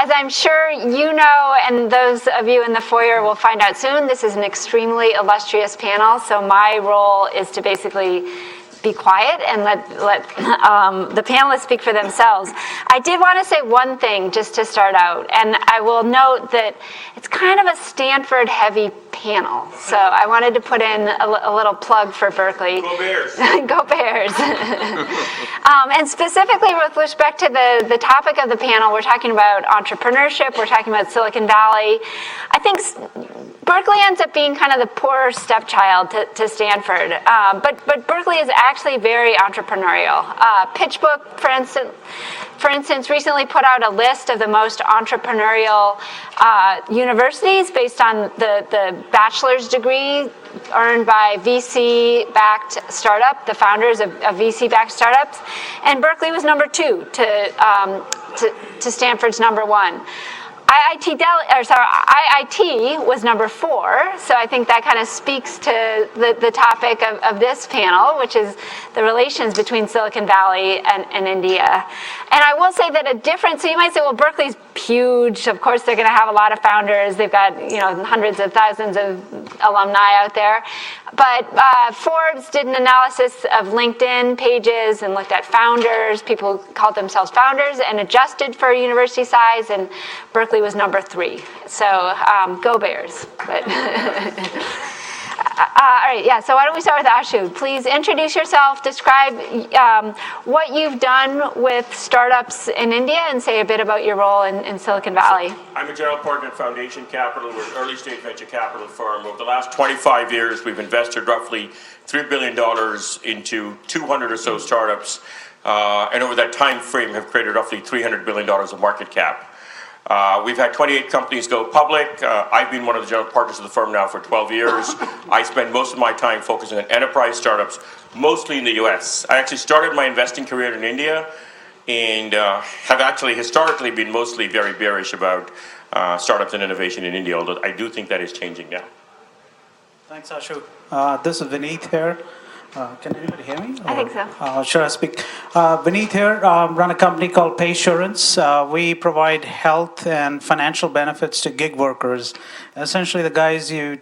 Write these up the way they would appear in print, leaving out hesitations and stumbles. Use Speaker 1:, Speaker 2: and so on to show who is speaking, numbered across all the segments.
Speaker 1: as I'm sure you know, and those of you in the foyer will find out soon, this is an extremely illustrious panel, so my role is to basically be quiet and let the panelists speak for themselves. I did want to say one thing just to start out, and I will note that it's kind of a Stanford-heavy panel, so I wanted to put in a little plug for Berkeley.
Speaker 2: Go Bears!
Speaker 1: Go Bears! And specifically with respect to the topic of the panel, we're talking about entrepreneurship, we're talking about Silicon Valley. I think Berkeley ends up being kind of the poor stepchild to Stanford, but Berkeley is actually very entrepreneurial. PitchBook, for instance, recently put out a list of the most entrepreneurial universities based on the bachelor's degree earned by VC-backed startup, the founders of VC-backed startups, and Berkeley was number 2 to Stanford's number 1. IIT was number 4, so I think that kind of speaks to the topic of this panel, which is the relations between Silicon Valley and India. And I will say that a difference, so you might say, well, Berkeley's huge, of course they're going to have a lot of founders, they've got hundreds of thousands of alumni out there, but Forbes did an analysis of LinkedIn pages and looked at founders, people who called themselves founders, and adjusted for university size, and Berkeley was number 3. So go Bears. But all right, yeah, so why don't we start with Ashu? Please introduce yourself, describe what you've done with startups in India, and say a bit about your role in Silicon Valley.
Speaker 2: I'm a general partner at Foundation Capital. We're an early stage venture capital firm. Over the last 25 years, we've invested roughly $3 billion into 200 or so startups, and over that time frame have created roughly $300 billion of market cap. We've had 28 companies go public. I've been one of the general partners of the firm now for 12 years. I spend most of my time focusing on enterprise startups, mostly in the US. I actually started my investing career in India and have actually historically been mostly very bearish about startups and innovation in India, although I do think that is changing now.
Speaker 3: Thanks, Ashu. This is Vineet here. Can anybody hear me?
Speaker 1: I think so.
Speaker 3: Should I speak? Vineet here, run a company called Payssurance. We provide health and financial benefits to gig workers. Essentially, the guys who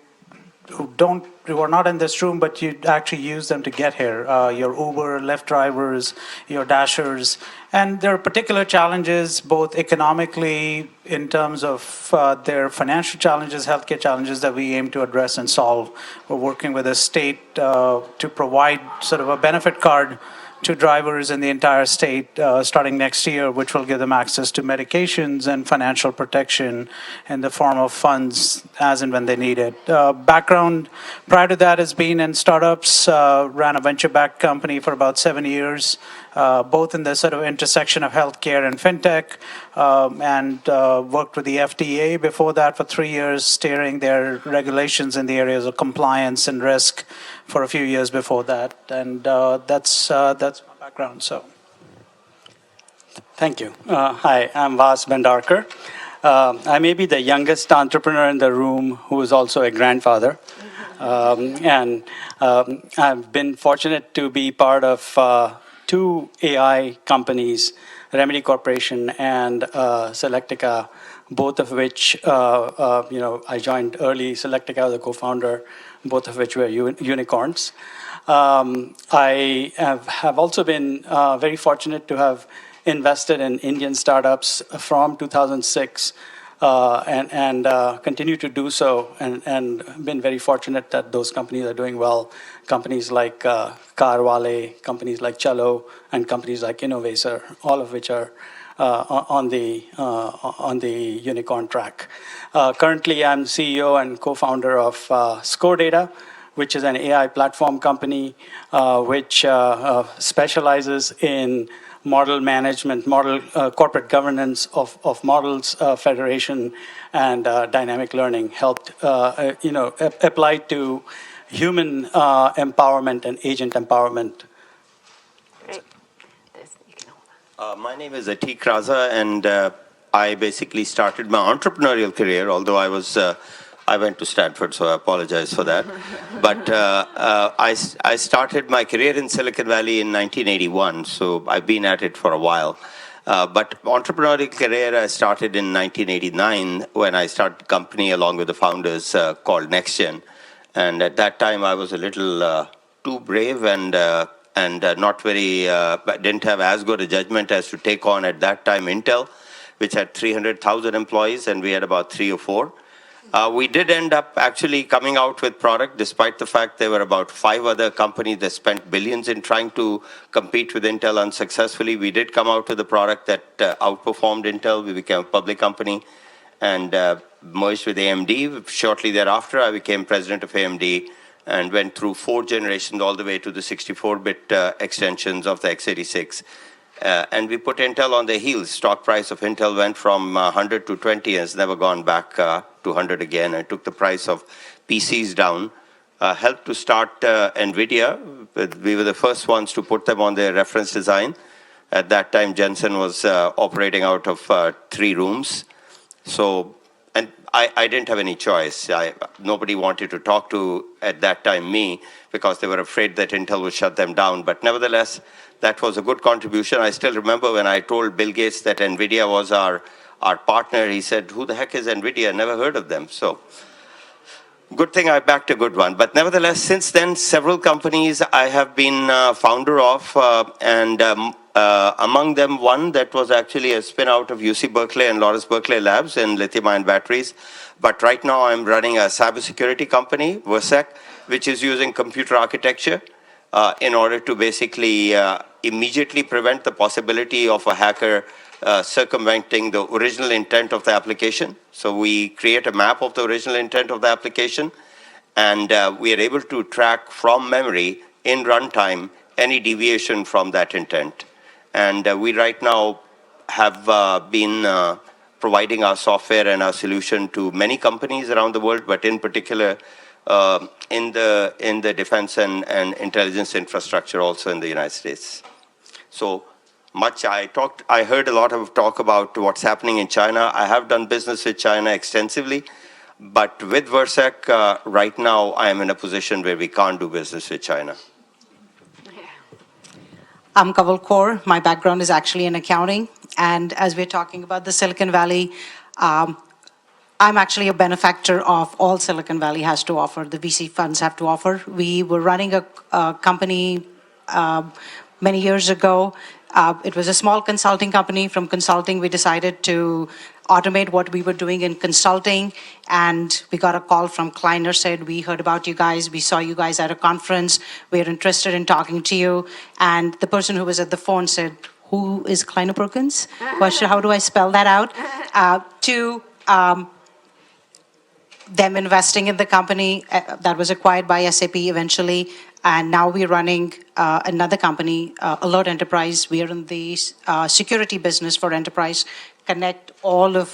Speaker 3: are not in this room, but you actually use them to get here. Your Uber, Lyft drivers, your Dashers. And there are particular challenges, both economically, in terms of their financial challenges, healthcare challenges that we aim to address and solve. We're working with the state to provide sort of a benefit card to drivers in the entire state starting next year, which will give them access to medications and financial protection in the form of funds as and when they need it. Background prior to that has been in startups, ran a venture-backed company for about 7 years, both in the sort of intersection of healthcare and fintech, and worked with the FDA before that for 3 years, steering their regulations in the areas of compliance and risk for a few years before that. And that's my background. So,
Speaker 4: thank you. Hi, I'm Bhandarkar. I may be the youngest entrepreneur in the room who is also a grandfather. And I've been fortunate to be part of 2 AI companies, Remedy Corporation and Selectica, both of which, I joined early. Selectica was a co-founder, both of which were unicorns. I have also been very fortunate to have invested in Indian startups from 2006 and continue to do so, and been very fortunate that those companies are doing well. Companies like Kaur, companies like Chalo, and companies like Innovator, all of which are on the unicorn track. Currently, I'm CEO and co-founder of ScoreData, which is an AI platform company which specializes in model management, corporate governance of models, federation, and dynamic learning, helped applied to human empowerment and agent empowerment.
Speaker 1: Great.
Speaker 5: My name is Atiq Raza, and I basically started my entrepreneurial career, although I went to Stanford, so I apologize for that. But I started my career in Silicon Valley in 1981, so I've been at it for a while. But entrepreneurial career I started in 1989 when I started a company along with the founders called NextGen. And at that time, I was a little too brave and not very, didn't have as good a judgment as to take on at that time Intel, which had 300,000 employees, and we had about 3 or 4. We did end up actually coming out with product, despite the fact there were about 5 other companies that spent billions in trying to compete with Intel unsuccessfully. We did come out with a product that outperformed Intel. We became a public company and merged with AMD. Shortly thereafter, I became president of AMD and went through 4 generations all the way to the 64-bit extensions of the x86. And we put Intel on their heels. Stock price of Intel went from 100 to 20 and has never gone back to 100 again. And took the price of PCs down. Helped to start NVIDIA. We were the first ones to put them on their reference design. At that time, Jensen was operating out of 3 rooms. So, and I didn't have any choice. Nobody wanted to talk to, at that time, me, because they were afraid that Intel would shut them down. But nevertheless, that was a good contribution. I still remember when I told Bill Gates that NVIDIA was our partner, he said, "Who the heck is NVIDIA? Never heard of them." So, good thing I backed a good one. But nevertheless, since then, several companies I have been founder of, and among them one that was actually a spin out of UC Berkeley and Lawrence Berkeley Labs in lithium-ion batteries. But right now I'm running a cybersecurity company, Virsec, which is using computer architecture in order to basically immediately prevent the possibility of a hacker circumventing the original intent of the application. So we create a map of the original intent of the application, and we are able to track from memory in runtime any deviation from that intent. And we right now have been providing our software and our solution to many companies around the world, but in particular in the defense and intelligence infrastructure also in the United States. So much I heard a lot of talk about what's happening in China. I have done business with China extensively, but with Virsec, right now I am in a position where we can't do business with China.
Speaker 6: I'm Kaval. My background is actually in accounting. And as we're talking about the Silicon Valley, I'm actually a benefactor of all Silicon Valley has to offer, the VC funds have to offer. We were running a company many years ago. It was a small consulting company. From consulting, we decided to automate what we were doing in consulting. And we got a call from Kleiner, said, "We heard about you guys. We saw you guys at a conference. We're interested in talking to you." And the person who was at the phone said, "Who is Kleiner Perkins?" Question, how do I spell that out? To them investing in the company that was acquired by SAP eventually. And now we're running another company, AlertEnterprise. We are in the security business for enterprise. Connect all of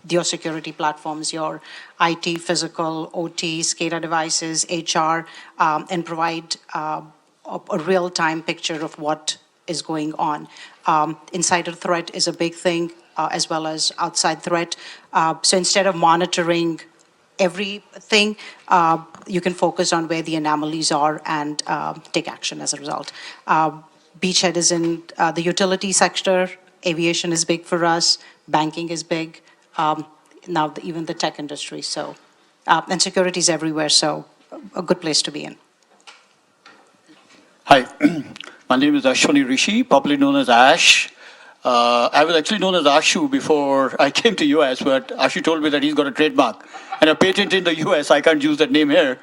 Speaker 6: your security platforms, your IT, physical, OT, SCADA devices, HR, and provide a real-time picture of what is going on. Insider threat is a big thing, as well as outside threat. So instead of monitoring everything, you can focus on where the anomalies are and take action as a result. Beachhead is in the utility sector. Aviation is big for us. Banking is big. Now even the tech industry. So, and security is everywhere. So, a good place to be in.
Speaker 7: Hi, my name is Ashwani Rishi, popularly known as Ash. I was actually known as Ashu before I came to US, but Ashu told me that he's got a trademark and a patent in the US. I can't use that name here.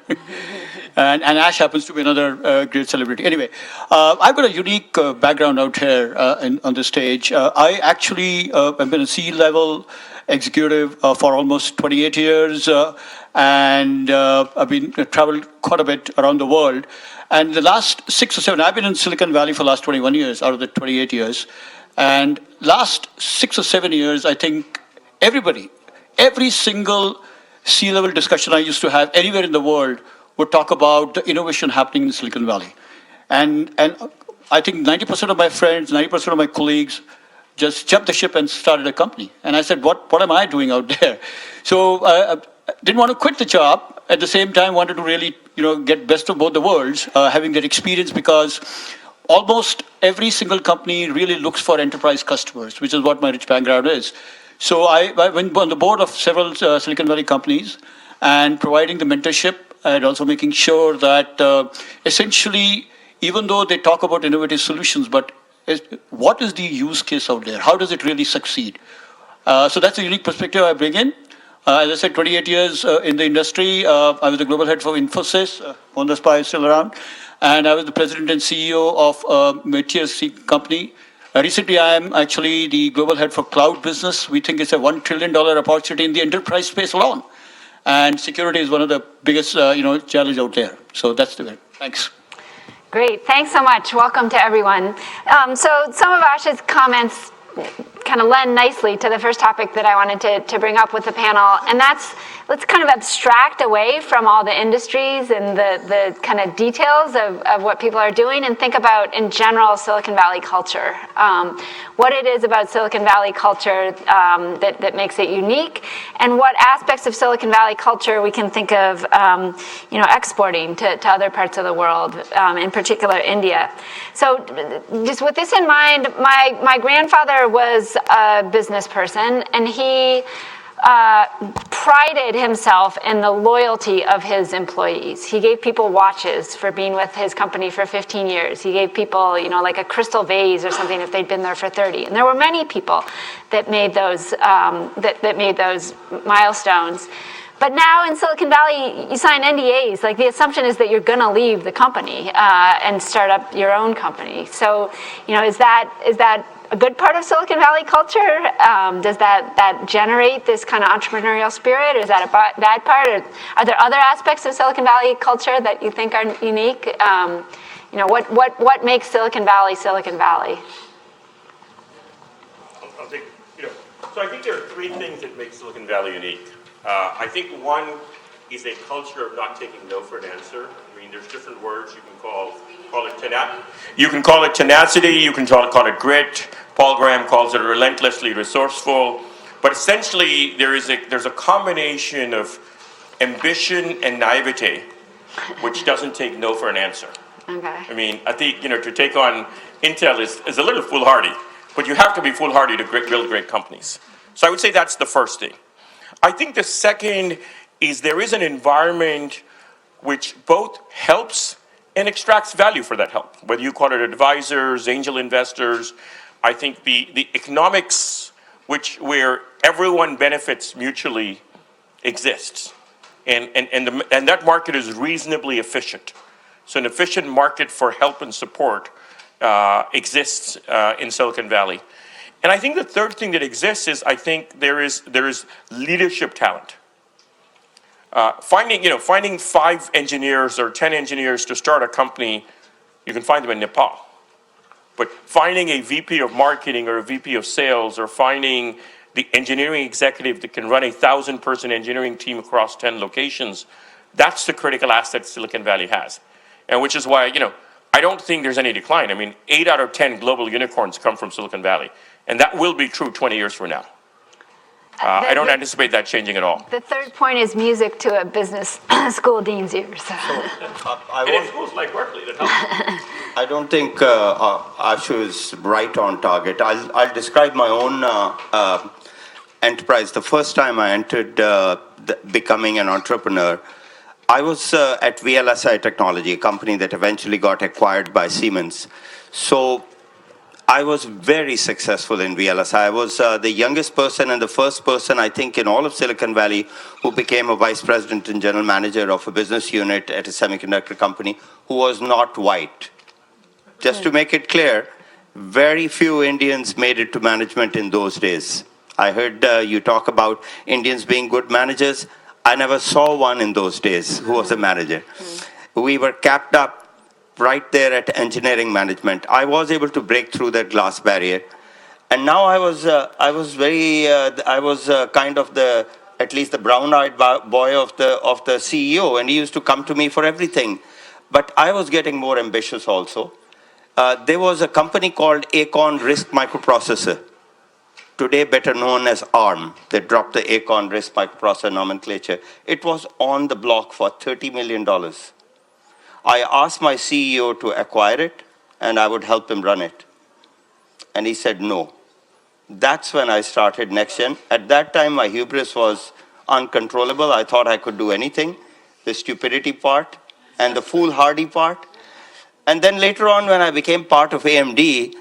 Speaker 7: and Ash happens to be another great celebrity. Anyway, I've got a unique background out here on the stage. I actually have been a C-level executive for almost 28 years, and I've been traveled quite a bit around the world. And the last 6 or 7, I've been in Silicon Valley for the last 21 years out of the 28 years. And last 6 or 7 years, I think every single C-level discussion I used to have anywhere in the world would talk about the innovation happening in Silicon Valley. And I think 90% of my friends, 90% of my colleagues just jumped the ship and started a company. And I said, what am I doing out there? So I didn't want to quit the job. At the same time, wanted to really get best of both the worlds, having that experience, because almost every single company really looks for enterprise customers, which is what my rich background is. So I went on the board of several Silicon Valley companies and providing the mentorship and also making sure that essentially, even though they talk about innovative solutions, but what is the use case out there? How does it really succeed? So that's a unique perspective I bring in. As I said, 28 years in the industry. I was the global head for Infosys. Mohandas Pai is still around. And I was the president and CEO of a mid-tier company. Recently, I am actually the global head for cloud business. We think it's a $1 trillion opportunity in the enterprise space alone. And security is one of the biggest, challenge out there. So that's the way. Thanks.
Speaker 1: Great, thanks so much. Welcome to everyone. So some of Ash's comments kind of lend nicely to the first topic that I wanted to bring up with the panel, and let's kind of abstract away from all the industries and the kind of details of what people are doing and think about, in general, Silicon Valley culture. What it is about Silicon Valley culture that makes it unique, and what aspects of Silicon Valley culture we can think of exporting to other parts of the world, in particular India. So just with this in mind, my grandfather was a business person, and he prided himself in the loyalty of his employees. He gave people watches for being with his company for 15 years. He gave people, like a crystal vase or something if they'd been there for 30. And there were many people that made those that made those milestones. But now in Silicon Valley, you sign NDAs. Like, the assumption is that you're going to leave the company and start up your own company. So, is that a good part of Silicon Valley culture? Does that generate this kind of entrepreneurial spirit? Or is that a bad part? Or are there other aspects of Silicon Valley culture that you think are unique? What makes Silicon Valley Silicon Valley?
Speaker 2: I'll take, so I think there are three things that make Silicon Valley unique. I think one is a culture of not taking no for an answer. I mean, there's different words you can call it tenacity. You can call it tenacity. You can call it grit. Paul Graham calls it relentlessly resourceful. But essentially, there's a combination of ambition and naivete, which doesn't take no for an answer.
Speaker 1: Okay.
Speaker 2: I mean, I think to take on Intel is a little foolhardy, but you have to be foolhardy to build great companies. So I would say that's the first thing. I think the second is there is an environment which both helps and extracts value for that help. Whether you call it advisors, angel investors, I think the economics where everyone benefits mutually exists. And that market is reasonably efficient. So an efficient market for help and support exists in Silicon Valley. And I think the third thing that exists is I think there is leadership talent. Finding 5 engineers or 10 engineers to start a company, you can find them in Nepal. But finding a VP of marketing or a VP of sales or finding the engineering executive that can run a 1,000-person engineering team across 10 locations, that's the critical asset Silicon Valley has. And which is why, I don't think there's any decline. I mean, 8 out of 10 global unicorns come from Silicon Valley. And that will be true 20 years from now. I don't anticipate that changing at all.
Speaker 1: The third point is music to a business school dean's ears.
Speaker 2: And in schools like Berkeley, that helps.
Speaker 5: I don't think Ashu is right on target. I'll describe my own enterprise. The first time I entered becoming an entrepreneur, I was at VLSI Technology, a company that eventually got acquired by Siemens. So I was very successful in VLSI. I was the youngest person and the first person, I think, in all of Silicon Valley who became a vice president and general manager of a business unit at a semiconductor company who was not white. Just to make it clear, very few Indians made it to management in those days. I heard you talk about Indians being good managers. I never saw one in those days who was a manager. We were capped up right there at engineering management. I was able to break through that glass barrier. And now I was kind of at least the brown-eyed boy of the CEO, and he used to come to me for everything. But I was getting more ambitious also. There was a company called Acorn RISC Microprocessor, today better known as ARM. They dropped the Acorn RISC Microprocessor nomenclature. It was on the block for $30 million. I asked my CEO to acquire it. and I would help him run it. And he said no. That's when I started NextGen. At that time, my hubris was uncontrollable. I thought I could do anything, the stupidity part and the foolhardy part. And then later on, when I became part of AMD,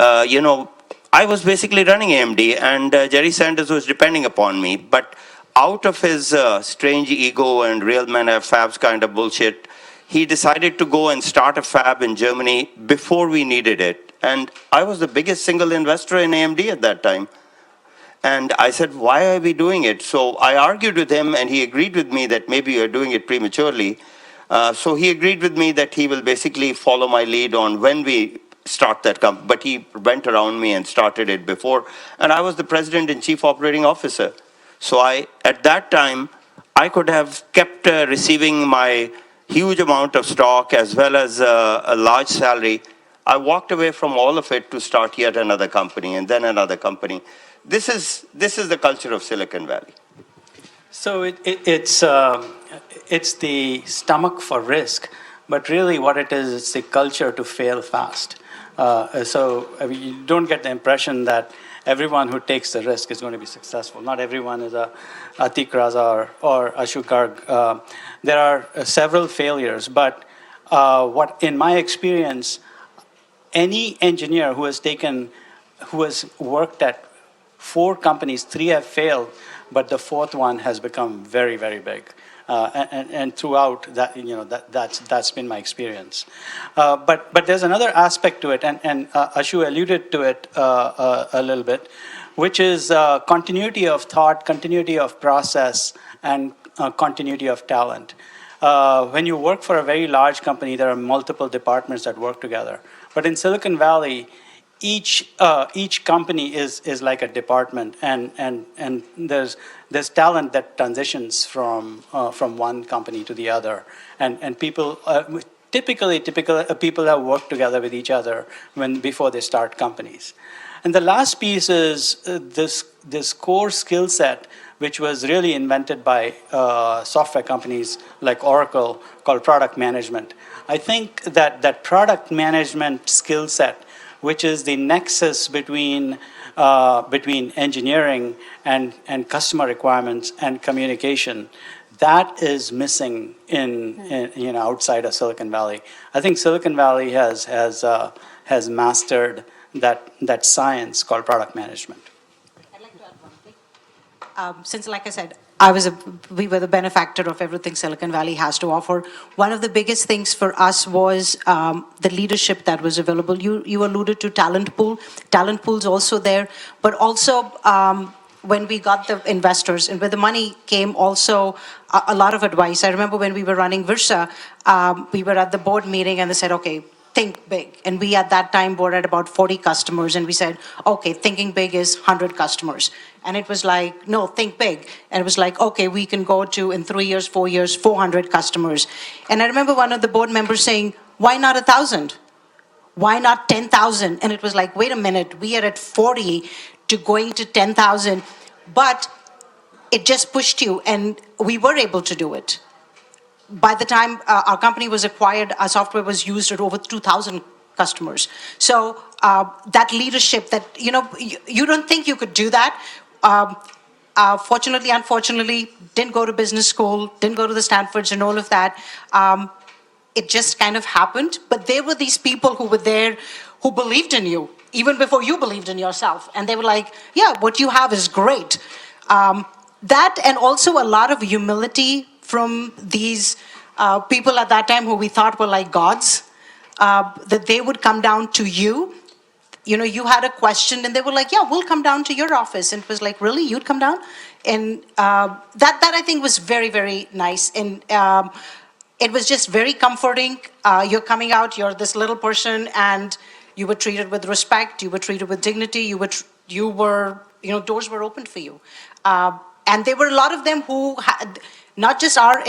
Speaker 5: I was basically running AMD, and Jerry Sanders was depending upon me. But out of his strange ego and real men have fabs kind of bullshit, he decided to go and start a fab in Germany before we needed it. And I was the biggest single investor in AMD at that time. And I said, why are we doing it? So I argued with him, and he agreed with me that maybe you're doing it prematurely. So he agreed with me that he will basically follow my lead on when we start that company. But he went around me and started it before. And I was the president and chief operating officer. So at that time, I could have kept receiving my huge amount of stock as well as a large salary. I walked away from all of it to start yet another company and then another company. This is the culture of Silicon Valley.
Speaker 4: So it's the stomach for risk, but really what it is, it's the culture to fail fast. You don't get the impression that everyone who takes the risk is going to be successful. Not everyone is a Atiq, Raza or Ashu, Garg. There are several failures, but what in my experience, any engineer who has worked at 4 companies, 3 have failed, but the 4th one has become very, very big. And throughout that, that's been my experience. But there's another aspect to it, and Ashu alluded to it a little bit, which is continuity of thought, continuity of process, and continuity of talent. When you work for a very large company, there are multiple departments that work together. But in Silicon Valley, each company is like a department, and there's talent that transitions from one company to the other, and people typically people have worked together with each other before they start companies. And the last piece is this core skill set, which was really invented by software companies like Oracle, called product management. I think that product management skill set, which is the nexus between engineering and customer requirements and communication, that is missing in outside of Silicon Valley. I think Silicon Valley has mastered that science called product management.
Speaker 6: I'd like to add one thing. Since, like I said, we were the benefactor of everything Silicon Valley has to offer. One of the biggest things for us was the leadership that was available. You alluded to talent pool. Talent pool's also there, but also when we got the investors and with the money came also a lot of advice. I remember when we were running Virtusa, we were at the board meeting and they said, okay, think big. And we at that time were at about 40 customers and we said, okay, thinking big is 100 customers. And it was like, no, think big. And it was like, okay, we can go to in 3 years, 4 years, 400 customers. And I remember one of the board members saying, why not 1,000? Why not 10,000? And it was like, wait a minute, we are at 40 to going to 10,000, but it just pushed you and we were able to do it. By the time our company was acquired, our software was used at over 2,000 customers. So that leadership that, you don't think you could do that. Fortunately, unfortunately, didn't go to business school, didn't go to the Stanfords and all of that. It just kind of happened. But there were these people who were there who believed in you, even before you believed in yourself. And they were like, yeah, what you have is great. That and also a lot of humility from these people at that time who we thought were like gods, that they would come down to you. You had a question and they were like, yeah, we'll come down to your office. And it was like, really, you'd come down? And that I think was very, very nice. And it was just very comforting. You're coming out, you're this little person and you were treated with respect, you were treated with dignity, you were doors were opened for you. And there were a lot of them who had, not just our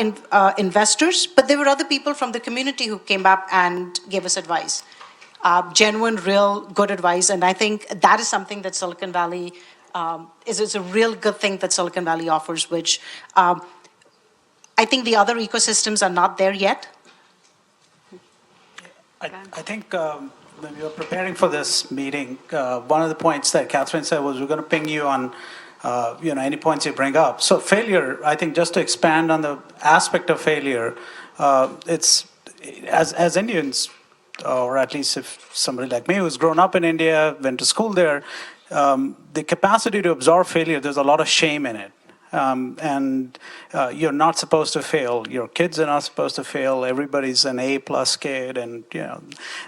Speaker 6: investors, but there were other people from the community who came up and gave us advice. Genuine, real, good advice. And I think that is something that Silicon Valley is a real good thing that Silicon Valley offers, which I think the other ecosystems are not there yet.
Speaker 3: I think when we were preparing for this meeting, one of the points that Catherine said was we're going to ping you on, any points you bring up. So failure, I think, just to expand on the aspect of failure, it's as Indians, or at least if somebody like me who's grown up in India, went to school there, the capacity to absorb failure, there's a lot of shame in it. And you're not supposed to fail. Your kids are not supposed to fail. Everybody's an A+ kid, and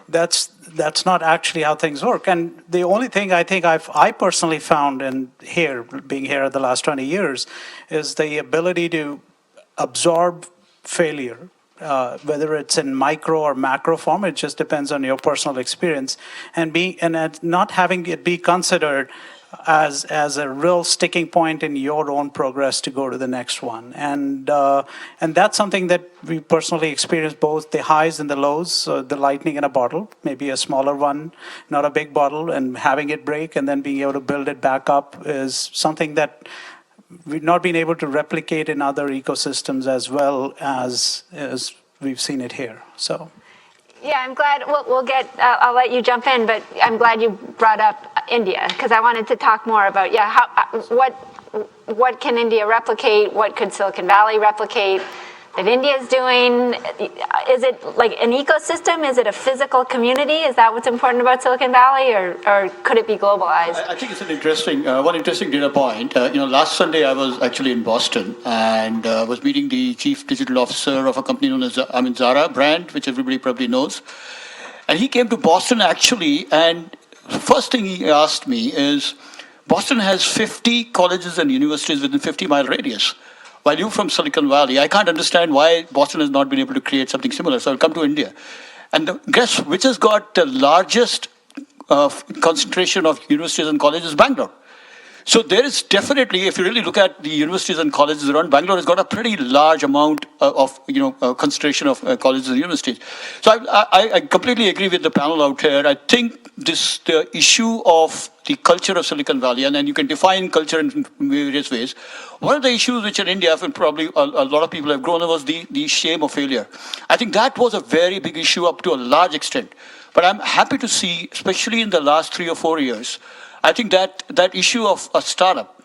Speaker 3: that's not actually how things work. And the only thing I think I personally found in here, being here the last 20 years, is the ability to absorb failure. Whether it's in micro or macro form, it just depends on your personal experience, and not having it be considered as a real sticking point in your own progress to go to the next one. And that's something that we personally experience, both the highs and the lows, the lightning in a bottle, maybe a smaller one, not a big bottle, and having it break and then being able to build it back up is something that we've not been able to replicate in other ecosystems as well as we've seen it here. So.
Speaker 1: Yeah, I'm glad. We'll get. I'll let you jump in, but I'm glad you brought up India because I wanted to talk more about what can India replicate? What could Silicon Valley replicate that India is doing? Is it like an ecosystem? Is it a physical community? Is that what's important about Silicon Valley, or could it be globalized?
Speaker 7: I think it's an interesting, one interesting data point. Last Sunday I was actually in Boston and was meeting the chief digital officer of a company known as Zara brand, which everybody probably knows. And he came to Boston actually, and first thing he asked me is, Boston has 50 colleges and universities within 50-mile radius. While you're from Silicon Valley, I can't understand why Boston has not been able to create something similar. So I'll come to India. And guess which has got the largest concentration of universities and colleges? Bangalore. So there is definitely, if you really look at the universities and colleges around, Bangalore has got a pretty large amount of concentration of colleges and universities. So I completely agree with the panel out here. I think the issue of the culture of Silicon Valley, and then you can define culture in various ways. One of the issues which in India, and probably a lot of people have grown, was the shame of failure. I think that was a very big issue up to a large extent. But I'm happy to see, especially in the last 3 or 4 years, I think that issue of a startup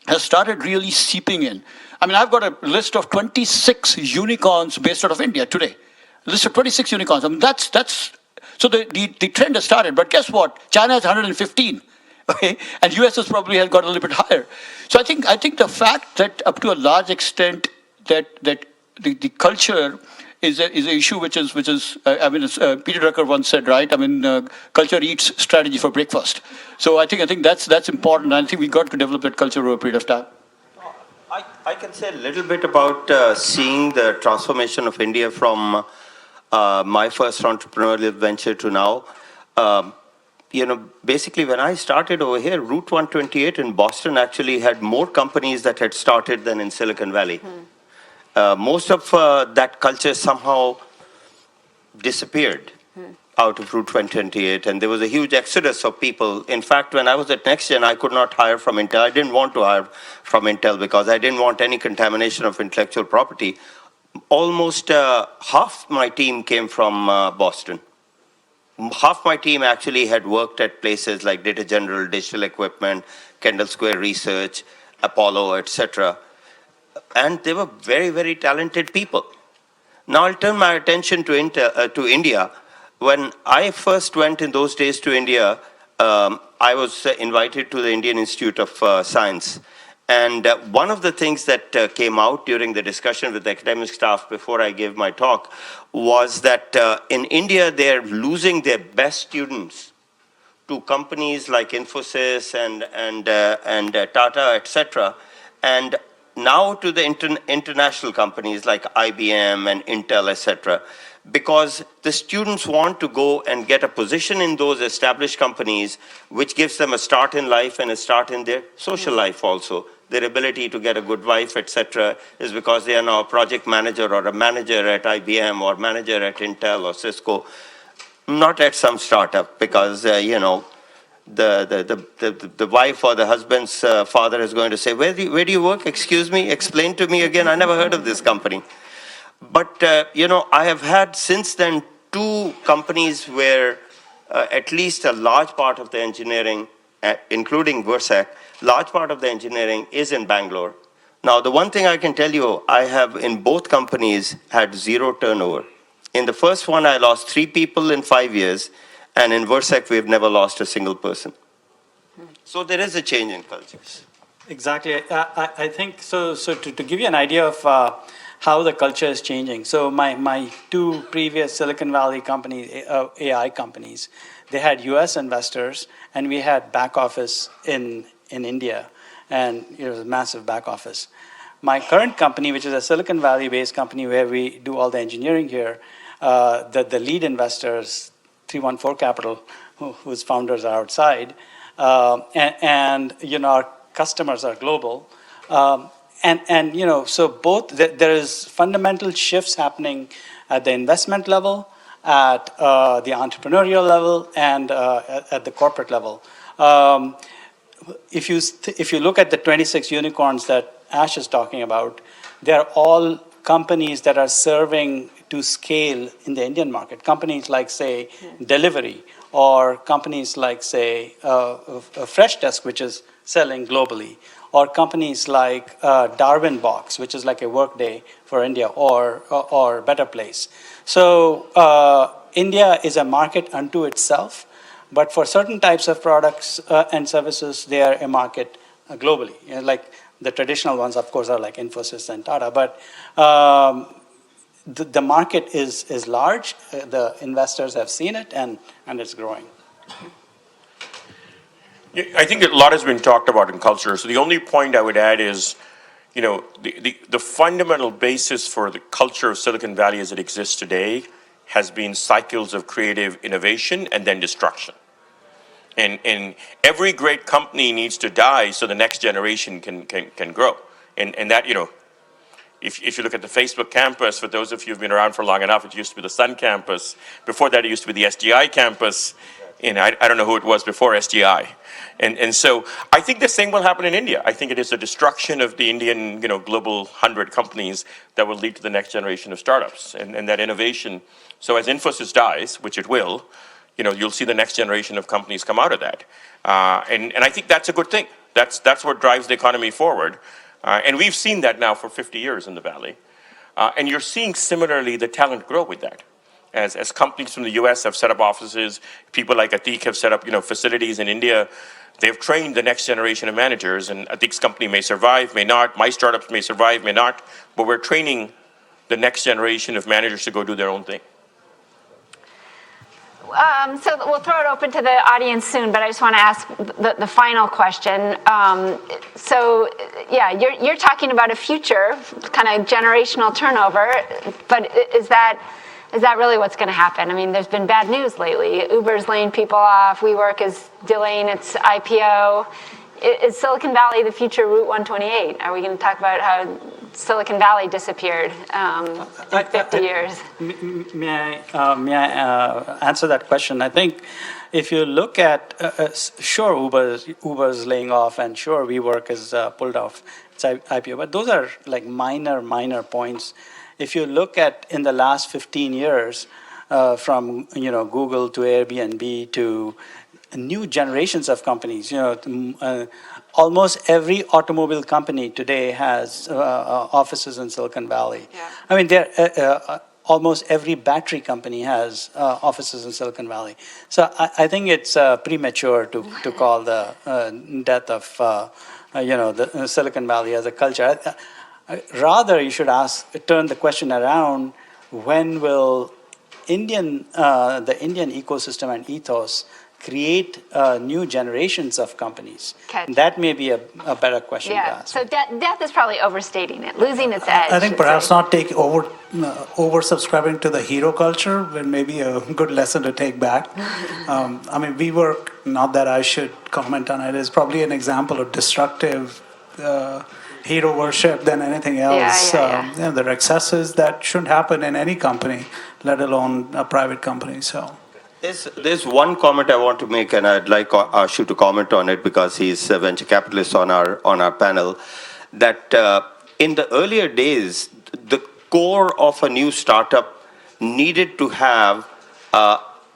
Speaker 7: has started really seeping in. I mean, I've got a list of 26 unicorns based out of India today. A list of 26 unicorns. I mean, that's so the trend has started. But guess what? China has 115. Okay, and US has probably got a little bit higher. So I think the fact that up to a large extent that the culture is an issue which is as Peter Drucker once said, right? I mean, culture eats strategy for breakfast. So I think that's important. I think we got to develop that culture over a period of time.
Speaker 5: I can say a little bit about seeing the transformation of India from my first entrepreneurial venture to now. Basically when I started over here, Route 128 in Boston actually had more companies that had started than in Silicon Valley. Most of that culture somehow disappeared out of Route 128, and there was a huge exodus of people. In fact, when I was at NextGen, I could not hire from Intel. I didn't want to hire from Intel because I didn't want any contamination of intellectual property. Almost half my team came from Boston. Half my team actually had worked at places like Data General, Digital Equipment, Kendall Square Research, Apollo, etc. And they were very, very talented people. Now I'll turn my attention to India. When I first went in those days to India, I was invited to the Indian Institute of Science. And one of the things that came out during the discussion with the academic staff before I gave my talk was that in India, they're losing their best students to companies like Infosys and Tata, etc. And now to the international companies like IBM and Intel, etc. Because the students want to go and get a position in those established companies, which gives them a start in life and a start in their social life also. Their ability to get a good wife, etc., is because they are now a project manager or a manager at IBM or manager at Intel or Cisco, not at some startup, because the wife or the husband's father is going to say, where do you work? Excuse me, explain to me again. I never heard of this company. But I have had since then 2 companies where at least a large part of the engineering, including Virsec, large part of the engineering is in Bangalore. Now, the one thing I can tell you, I have in both companies had zero turnover. In the first one, I lost 3 people in 5 years, and in Virsec, we've never lost a single person. So there is a change in cultures.
Speaker 4: Exactly. I think so. So to give you an idea of how the culture is changing. So my 2 previous Silicon Valley companies, AI companies, they had U.S. investors, and we had back office in India, and it was a massive back office. My current company, which is a Silicon Valley-based company where we do all the engineering here, the lead investors, 314 Capital, whose founders are outside, and our customers are global. So both, there is fundamental shifts happening at the investment level, at the entrepreneurial level, and at the corporate level. If you look at the 26 unicorns that Ash is talking about, they're all companies that are serving to scale in the Indian market. Companies like, say, Delivery, or companies like, say, Fresh Desk, which is selling globally, or companies like Darwin Box, which is like a Workday for India, or Better Place. So India is a market unto itself, but for certain types of products and services, they are a market globally. Like the traditional ones, of course, are like Infosys and Tata, but the market is large. The investors have seen it, and it's growing.
Speaker 2: Yeah, I think a lot has been talked about in culture. So the only point I would add is, the fundamental basis for the culture of Silicon Valley as it exists today has been cycles of creative innovation and then destruction. And every great company needs to die so the next generation can grow. And that, if you look at the Facebook campus, for those of you who've been around for long enough, it used to be the Sun campus. Before that, it used to be the SGI campus. And I don't know who it was before SGI. And so I think the same will happen in India. I think it is the destruction of the Indian, global 100 companies that will lead to the next generation of startups and that innovation. So as Infosys dies, which it will, you'll see the next generation of companies come out of that. And I think that's a good thing. That's what drives the economy forward. And we've seen that now for 50 years in the Valley. And you're seeing similarly the talent grow with that. As companies from the US have set up offices, people like Atiq have set up, facilities in India. They've trained the next generation of managers, and Atiq's company may survive, may not. My startups may survive, may not. But we're training the next generation of managers to go do their own thing.
Speaker 1: So we'll throw it open to the audience soon, but I just want to ask the final question. You're talking about a future, kind of generational turnover, but is that really what's going to happen? I mean, there's been bad news lately. Uber's laying people off. WeWork is delaying its IPO. Is Silicon Valley the future Route 128? Are we going to talk about how Silicon Valley disappeared in 50 years?
Speaker 4: May I answer that question? I think if you look at, sure, Uber's laying off, and sure, WeWork is pulled off its IPO, but those are like minor points. If you look at in the last 15 years, from Google to Airbnb to new generations of companies, almost every automobile company today has offices in Silicon Valley.
Speaker 1: Yeah.
Speaker 4: I mean, almost every battery company has offices in Silicon Valley. So I think it's premature to call the death of the Silicon Valley as a culture. Rather, you should turn the question around: when will the Indian ecosystem and ethos create new generations of companies?
Speaker 1: Okay.
Speaker 4: That may be a better question to ask.
Speaker 1: So death is probably overstating it, losing its edge.
Speaker 3: I think perhaps not take over subscribing to the hero culture, but maybe a good lesson to take back. WeWork, not that I should comment on it, is probably an example of destructive hero worship than anything else.
Speaker 1: Yeah.
Speaker 3: There are excesses that shouldn't happen in any company, let alone a private company. So.
Speaker 5: There's one comment I want to make, and I'd like Ashu to comment on it because he's a venture capitalist on our panel. That in the earlier days, the core of a new startup needed to have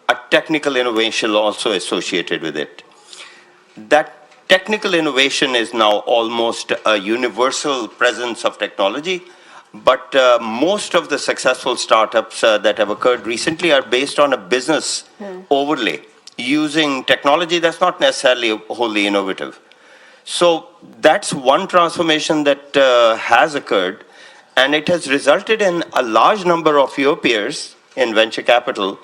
Speaker 5: a technical innovation also associated with it. That technical innovation is now almost a universal presence of technology, but most of the successful startups that have occurred recently are based on a business overlay using technology that's not necessarily wholly innovative. So that's one transformation that has occurred, and it has resulted in a large number of your peers in venture capital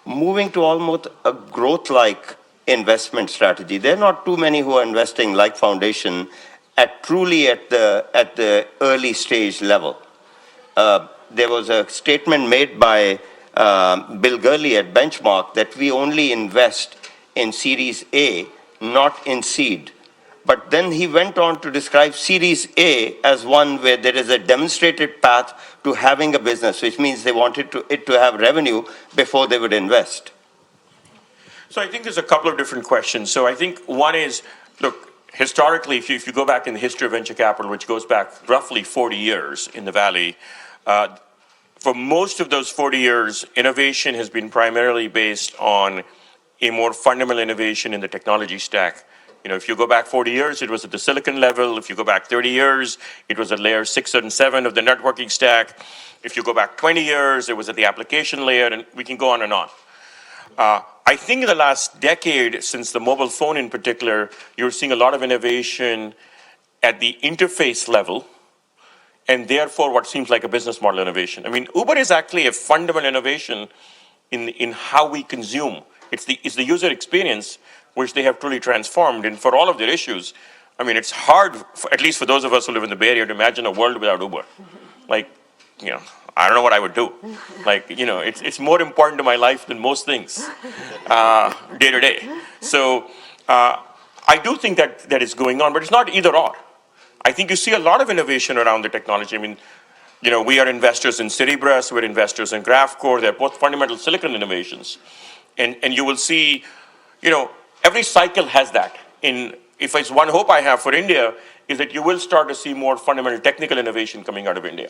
Speaker 5: moving to almost a growth-like investment strategy. There are not too many who are investing like Foundation truly at the early stage level. There was a statement made by Bill Gurley at Benchmark that we only invest in Series A, not in seed. But then he went on to describe Series A as one where there is a demonstrated path to having a business, which means they wanted it to have revenue before they would invest.
Speaker 2: So I think there's a couple of different questions. So I think one is, look, historically, if you go back in the history of venture capital, which goes back roughly 40 years in the Valley, for most of those 40 years, innovation has been primarily based on a more fundamental innovation in the technology stack. You know, if you go back 40 years, it was at the silicon level. If you go back 30 years, it was at layer 6 and 7 of the networking stack. If you go back 20 years, it was at the application layer, and we can go on and on. I think in the last decade, since the mobile phone in particular, you're seeing a lot of innovation at the interface level, and therefore what seems like a business model innovation. I mean, Uber is actually a fundamental innovation in how we consume. It's the user experience which they have truly transformed. And for all of their issues, I mean, it's hard, at least for those of us who live in the Bay Area, to imagine a world without Uber. Like, you know, I don't know what I would do. Like, you know, it's more important to my life than most things, day to day. So I do think that is going on, but it's not either or. I think you see a lot of innovation around the technology. I mean, you know, we are investors in Cerebras, we're investors in GraphCore. They're both fundamental silicon innovations. And you will see, you know, every cycle has that. If it's one hope I have for India, is that you will start to see more fundamental technical innovation coming out of India.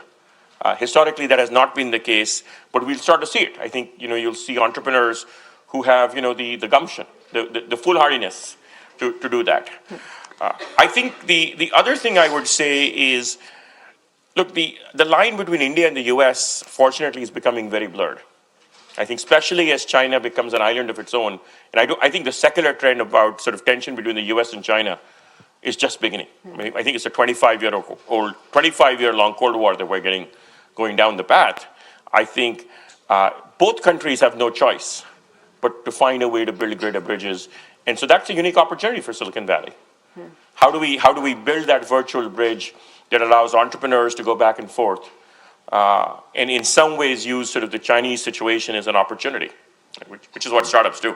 Speaker 2: Historically, that has not been the case, but we'll start to see it. I think, you know, you'll see entrepreneurs who have, you know, the gumption, the foolhardiness to do that. I think the other thing I would say is, look, the line between India and the US, fortunately, is becoming very blurred. I think especially as China becomes an island of its own, and I think the secular trend about sort of tension between the US and China is just beginning. I mean, I think it's a 25-year-long Cold War that we're going down the path. I think both countries have no choice but to find a way to build greater bridges. And so that's a unique opportunity for Silicon Valley. How do we build that virtual bridge that allows entrepreneurs to go back and forth? And in some ways use sort of the Chinese situation as an opportunity, which is what startups do.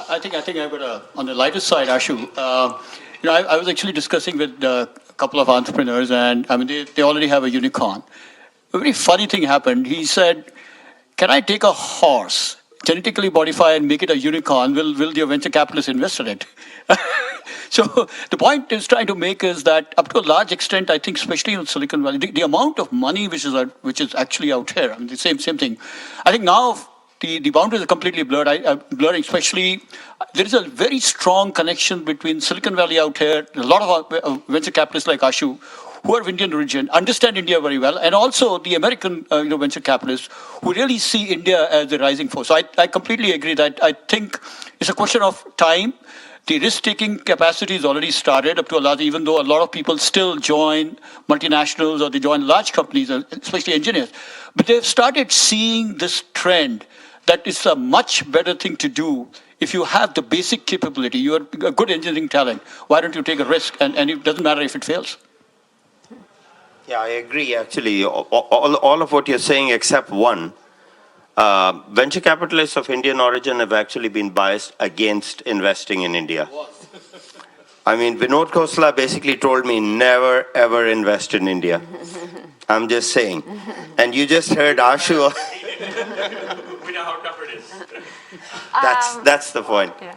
Speaker 7: I think I've got on the lighter side, Ashu. You know, I was actually discussing with a couple of entrepreneurs, and I mean, they already have a unicorn. A very funny thing happened. He said, "Can I take a horse, genetically modify and make it a unicorn? Will your venture capitalist invest in it?" So the point is trying to make is that up to a large extent, I think, especially in Silicon Valley, the amount of money which is actually out here, I mean, the same thing. I think now the boundaries are completely blurring. Especially, there is a very strong connection between Silicon Valley out here, a lot of venture capitalists like Ashu, who are of Indian origin, understand India very well, and also the American venture capitalists who really see India as the rising force. So I completely agree that I think it's a question of time. The risk-taking capacity is already started up to a large, even though a lot of people still join multinationals or they join large companies, especially engineers. But they've started seeing this trend that it's a much better thing to do if you have the basic capability. You're a good engineering talent. Why don't you take a risk? And it doesn't matter if it fails.
Speaker 5: Yeah, I agree, actually. All of what you're saying except one. Venture capitalists of Indian origin have actually been biased against investing in India. I mean, Vinod Khosla basically told me never ever invest in India. I'm just saying. And you just heard Ashu.
Speaker 2: We know how tough it is.
Speaker 5: That's the point.
Speaker 1: Yeah.